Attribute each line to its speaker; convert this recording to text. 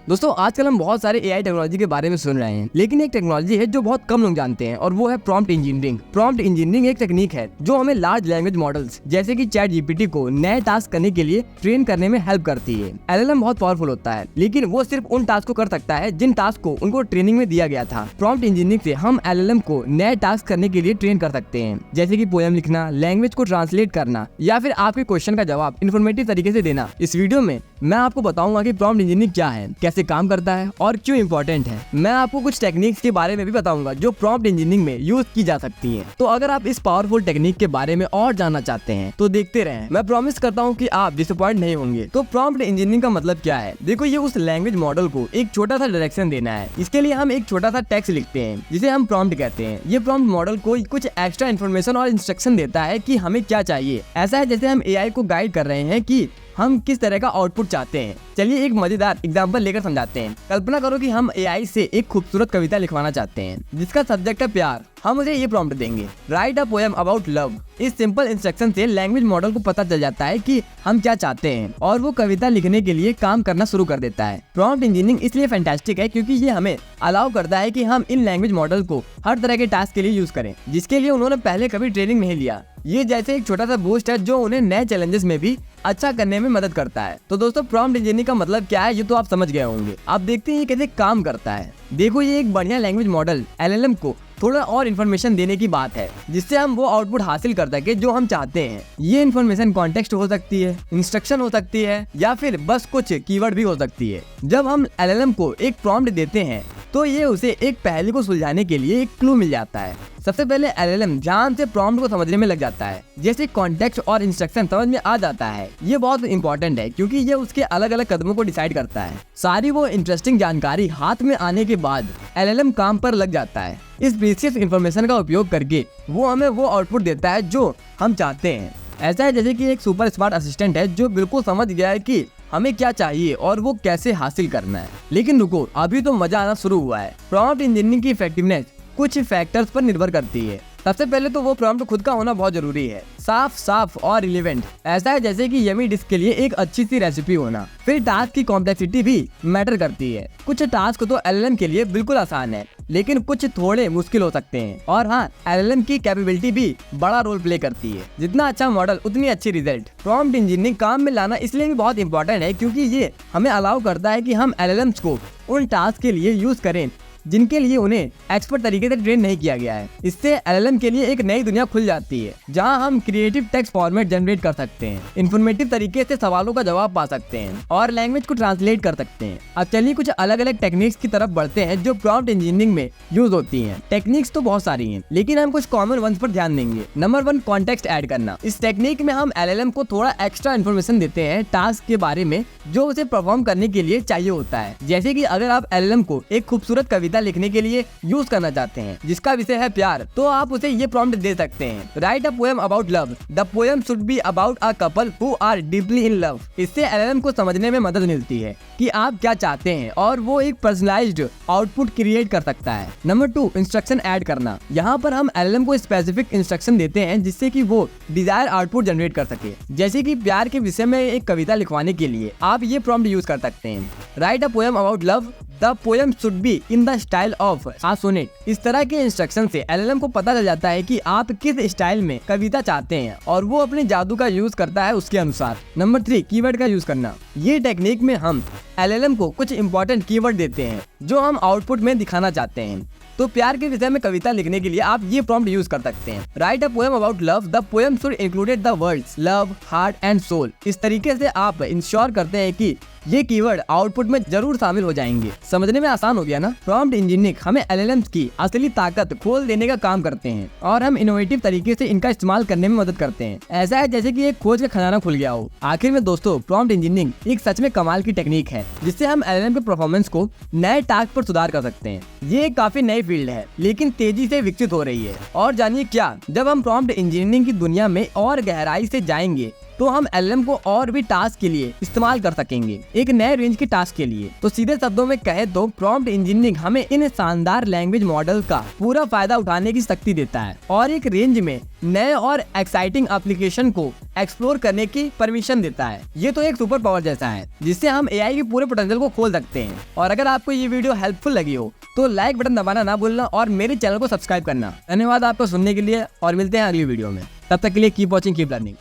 Speaker 1: दोस्तों आजकल हम बहुत सारे एआई टेक्नोलॉजी के बारे में सुन रहे हैं, लेकिन एक टेक्नोलॉजी है जो बहुत कम लोग जानते हैं और वो है प्रॉम्प्ट इंजीनियरिंग। प्रॉम्प्ट इंजीनियरिंग एक टेक्निक है जो हमें लार्ज लैंग्वेज मॉडल्स जैसे कि चैट जीपीटी को नए टास्क करने के लिए ट्रेन करने में हेल्प करती है। एलएलएम बहुत पावरफुल होता है, लेकिन वो सिर्फ उन टास्क को कर सकता है जिन टास्क को उनको ट्रेनिंग में दिया गया था। प्रॉम्प्ट इंजीनियरिंग से हम एलएलएम को नए टास्क करने के लिए ट्रेन कर सकते हैं, जैसे कि पोएम लिखना, लैंग्वेज को ट्रांसलेट करना या फिर आपके क्वेश्चन का जवाब इन्फॉर्मेटिव तरीके से देना। इस वीडियो में मैं आपको बताऊंगा कि प्रॉम्प्ट इंजीनियरिंग क्या है, कैसे काम करता है और क्यों इम्पोर्टेंट है। मैं आपको कुछ टेक्निक्स के बारे में भी बताऊंगा जो प्रॉम्प्ट इंजीनियरिंग में यूज की जा सकती हैं। तो अगर आप इस पावरफुल टेक्निक के बारे में और जानना चाहते हैं तो देखते रहें। मैं प्रॉमिस करता हूं कि आप डिसअपॉइंट नहीं होंगे। तो प्रॉम्प्ट इंजीनियरिंग का मतलब क्या है? देखो, ये उस लैंग्वेज मॉडल को एक छोटा सा डायरेक्शन देना है। इसके लिए हम एक छोटा सा टेक्स्ट लिखते हैं जिसे हम प्रॉम्प्ट कहते हैं। ये प्रॉम्प्ट मॉडल को कुछ एक्स्ट्रा इन्फॉर्मेशन और इंस्ट्रक्शन देता है कि हमें क्या चाहिए। ऐसा है जैसे हम एआई को गाइड कर रहे हैं कि हम किस तरह का आउटपुट चाहते हैं। चलिए एक मजेदार एग्जांपल लेकर समझाते हैं। कल्पना करो कि हम एआई से एक खूबसूरत कविता लिखवाना चाहते हैं जिसका सब्जेक्ट है प्यार। हम उसे ये प्रॉम्प्ट देंगे, right a poem about love. इस सिंपल इंस्ट्रक्शन से लैंग्वेज मॉडल को पता चल जाता है कि हम क्या चाहते हैं और वो कविता लिखने के लिए काम करना शुरू कर देता है। प्रॉम्प्ट इंजीनियरिंग इसलिए फैंटास्टिक है क्योंकि ये हमें अलाउ करता है कि हम इन लैंग्वेज मॉडल को हर तरह के टास्क के लिए यूज करें जिसके लिए उन्होंने पहले कभी ट्रेनिंग नहीं लिया। ये जैसे एक छोटा सा बूस्ट है जो उन्हें नए चैलेंजेस में भी अच्छा करने में मदद करता है। तो दोस्तों, प्रॉम्प्ट इंजीनियरिंग का मतलब क्या है ये तो आप समझ गए होंगे। आप देखते हैं ये कैसे काम करता है। देखो, ये एक बढ़िया लैंग्वेज मॉडल एलएलएम को थोड़ा और इन्फॉर्मेशन देने की बात है जिससे हम वो आउटपुट हासिल कर सके जो हम चाहते हैं। ये इन्फॉर्मेशन कॉन्टेक्स्ट हो सकती है, इंस्ट्रक्शन हो सकती है या फिर बस कुछ कीवर्ड भी हो सकती है। जब हम एलएलएम को एक प्रॉम्प्ट देते हैं तो ये उसे एक पहेली को सुलझाने के लिए एक क्लू मिल जाता है। सबसे पहले एलएलएम ध्यान से प्रॉम्प्ट को समझने में लग जाता है। जैसे कॉन्टेक्स्ट और इंस्ट्रक्शन समझ में आ जाता है, ये बहुत इंपॉर्टेंट है क्योंकि ये उसके अलग अलग कदमों को डिसाइड करता है। सारी वो इंटरेस्टिंग जानकारी हाथ में आने के बाद एलएलएम काम पर लग जाता है। इस प्रीशियस इंफॉर्मेशन का उपयोग करके वो हमें वो आउटपुट देता है जो हम चाहते हैं। ऐसा है जैसे कि एक सुपर स्मार्ट असिस्टेंट है जो बिल्कुल समझ गया है कि हमें क्या चाहिए और वो कैसे हासिल करना है। लेकिन रुको, अभी तो मजा आना शुरू हुआ है। प्रॉम्प्ट इंजीनियरिंग की इफेक्टिवनेस कुछ फैक्टर्स पर निर्भर करती है। सबसे पहले तो वो प्रॉम्प्ट खुद का होना बहुत जरूरी है, साफ और रिलेवेंट। ऐसा है जैसे कि यमी डिश के लिए एक अच्छी सी रेसिपी होना। फिर टास्क की कॉम्प्लेक्सिटी भी मैटर करती है। कुछ टास्क तो एलएलएम के लिए बिल्कुल आसान है, लेकिन कुछ थोड़े मुश्किल हो सकते हैं। और हाँ, एलएलएम की कैपेबिलिटी भी बड़ा रोल प्ले करती है। जितना अच्छा मॉडल उतनी अच्छी रिजल्ट। प्रॉम्प्ट इंजीनियरिंग काम में लाना इसलिए भी बहुत इंपॉर्टेंट है क्योंकि ये हमें अलाउ करता है कि हम एलएलएम्स को उन टास्क के लिए यूज करें जिनके लिए उन्हें एक्सपर्ट तरीके से ट्रेन नहीं किया गया है। इससे एलएलएम के लिए एक नई दुनिया खुल जाती है जहां हम क्रिएटिव टेक्स्ट फॉर्मेट जनरेट कर सकते हैं, इन्फॉर्मेटिव तरीके से सवालों का जवाब पा सकते हैं और लैंग्वेज को ट्रांसलेट कर सकते हैं। अब चलिए कुछ अलग अलग टेक्निक्स की तरफ बढ़ते हैं जो प्रॉम्प्ट इंजीनियरिंग में यूज होती हैं। टेक्निक्स तो बहुत सारी हैं, लेकिन हम कुछ कॉमन वंस पर ध्यान देंगे। नंबर 1, कॉन्टेक्स्ट ऐड करना। इस टेक्निक में हम एलएलएम को थोड़ा एक्स्ट्रा इन्फॉर्मेशन देते हैं टास्क के बारे में जो उसे परफॉर्म करने के लिए चाहिए होता है। जैसे कि अगर आप एलएलएम को एक खूबसूरत कविता लिखने के लिए यूज करना चाहते हैं जिसका विषय है प्यार, तो आप उसे ये प्रॉम्प्ट दे सकते हैं, write a poem about love. The poem should be about a couple who are deeply in love. इससे एलएलएम को समझने में मदद मिलती है कि आप क्या चाहते हैं और वो एक पर्सनलाइज्ड आउटपुट क्रिएट कर सकता है। नंबर 2, इंस्ट्रक्शन ऐड करना। यहाँ पर हम एलएलएम को स्पेसिफिक इंस्ट्रक्शन देते हैं जिससे कि वो डिजायर आउटपुट जनरेट कर सके। जैसे कि प्यार के विषय में एक कविता लिखवाने के लिए आप ये प्रॉम्प्ट यूज कर सकते हैं, write a poem about love. The poem should be in the style of a sonnet. इस तरह के इंस्ट्रक्शन से एलएलएम को पता चल जाता है कि आप किस स्टाइल में कविता चाहते हैं और वो अपने जादू का यूज करता है उसके अनुसार। नंबर 3, कीवर्ड का यूज करना। ये टेक्निक में हम एलएलएम को कुछ इंपॉर्टेंट कीवर्ड देते हैं जो हम आउटपुट में दिखाना चाहते हैं। तो प्यार के विषय में कविता लिखने के लिए आप ये प्रॉम्प्ट यूज कर सकते हैं, write a poem about love. The poem should included the words love, heart and soul. इस तरीके से आप इंश्योर करते हैं कि ये कीवर्ड आउटपुट में जरूर शामिल हो जाएंगे। समझने में आसान हो गया ना? प्रॉम्प्ट इंजीनियरिंग हमें एलएलएम्स की असली ताकत खोल देने का काम करते हैं और हम इनोवेटिव तरीके से इनका इस्तेमाल करने में मदद करते हैं। ऐसा है जैसे कि एक खोज का खजाना खुल गया हो। आखिर में दोस्तों, प्रॉम्प्ट इंजीनियरिंग एक सच में कमाल की टेक्निक है जिससे हम एलएलएम के परफॉर्मेंस को नए टास्क पर सुधार कर सकते हैं। ये काफी नई फील्ड है लेकिन तेजी से विकसित हो रही है। और जानिए क्या, जब हम प्रॉम्प्ट इंजीनियरिंग की दुनिया में और गहराई से जाएंगे तो हम LLM को और भी टास्क के लिए इस्तेमाल कर सकेंगे, एक नए रेंज के टास्क के लिए। तो सीधे शब्दों में कहे तो प्रॉम्प्ट इंजीनियरिंग हमें इन शानदार लैंग्वेज मॉडल का पूरा फायदा उठाने की शक्ति देता है और एक रेंज में नए और एक्साइटिंग एप्लीकेशन को एक्सप्लोर करने की परमिशन देता है। ये तो एक सुपर पावर जैसा है जिससे हम AI के पूरे पोटेंशियल को खोल सकते हैं। और अगर आपको ये वीडियो हेल्पफुल लगी हो तो लाइक बटन दबाना ना भूलना और मेरे चैनल को सब्सक्राइब करना। धन्यवाद आपको सुनने के लिए और मिलते हैं अगली वीडियो में। तब तक के लिए कीप वॉचिंग, कीप लर्निंग।